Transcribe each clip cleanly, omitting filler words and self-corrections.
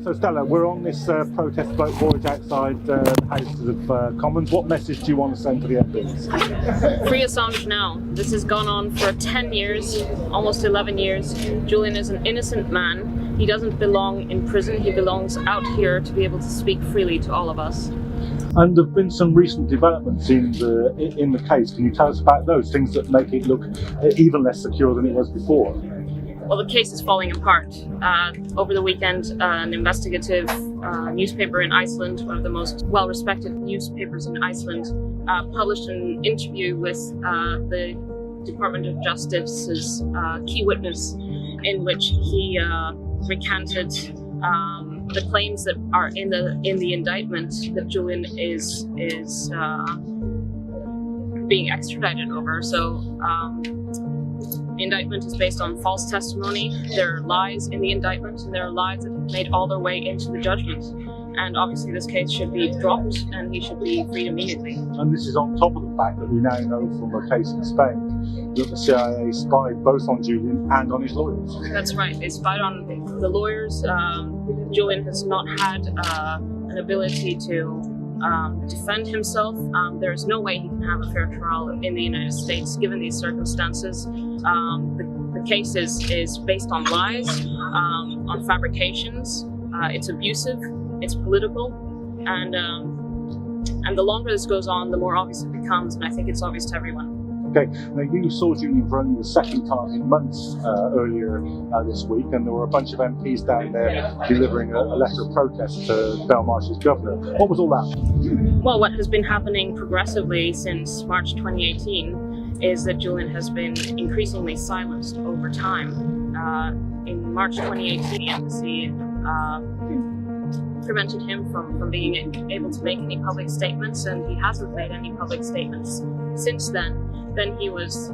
So Stella, we're on this protest boat voyage outside the Houses of Commons. What message do you want to send to the MPs? Free Assange now. This has gone on for 10 years, almost 11 years. Julian is an innocent man. He doesn't belong in prison. He belongs out here to be able to speak freely to all of us. And there have been some recent developments in the case. Can you tell us about those things that make it look even less secure than it was before? Well, the case is falling apart. Over the weekend, an investigative newspaper in Iceland, one of the most well-respected newspapers in Iceland, published an interview with the Department of Justice's key witness, in which he recanted the claims that are in the indictment that Julian is being extradited over. So. The indictment is based on false testimony. There are lies in the indictment, and there are lies that have made all their way into the judgment. And obviously this case should be dropped, and he should be freed immediately. And this is on top of the fact that we now know from a case in Spain that the CIA spied both on Julian and on his lawyers. That's right, they spied on the lawyers. Julian has not had an ability to defend himself. There is no way he can have a fair trial in the United States given these circumstances. The case is based on lies, on fabrications. It's abusive, it's political, and the longer this goes on, the more obvious it becomes, and I think it's obvious to everyone. Okay, now you saw Julian for only the second time in months earlier this week, and there were a bunch of MPs down there delivering a letter of protest to Belmarsh's governor. What was all that? Well, what has been happening progressively since March 2018 is that Julian has been increasingly silenced over time. In March 2018, the embassy prevented him from being able to make any public statements, and he hasn't made any public statements since then. Then he was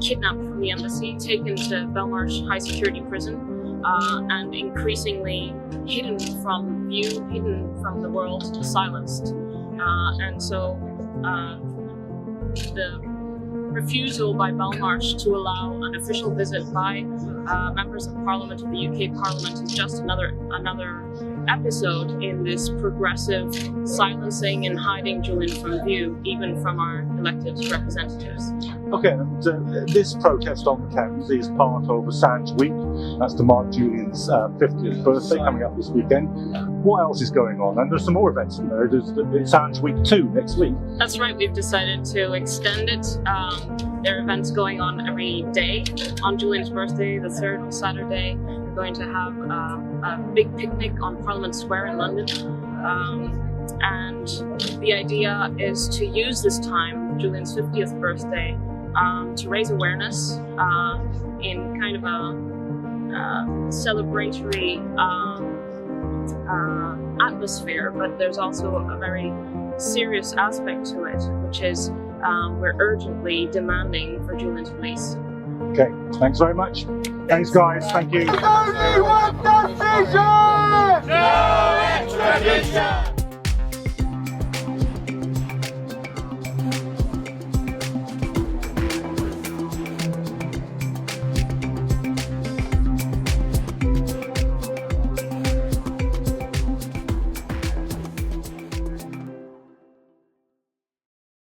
kidnapped from the embassy, taken to Belmarsh High Security Prison, and increasingly hidden from view, hidden from the world, silenced. And so the refusal by Belmarsh to allow an official visit by members of Parliament, of the UK Parliament, is just another episode in this progressive silencing and hiding Julian from view, even from our elected representatives. Okay, and this protest on the Thames is part of Assange Week. That's to mark Julian's 50th birthday coming up this weekend. What else is going on? And there's some more events, you know. There's Assange Week 2 next week. That's right, we've decided to extend it. There are events going on every day. On Julian's birthday, the 3rd on Saturday, we're going to have a big picnic on Parliament Square in London. And the idea is to use this time, Julian's 50th birthday, to raise awareness in kind of a celebratory atmosphere, but there's also a very serious aspect to it, which is we're urgently demanding for Julian's release. Okay, thanks very much. Thanks guys, thank you. Only one decision! No extradition!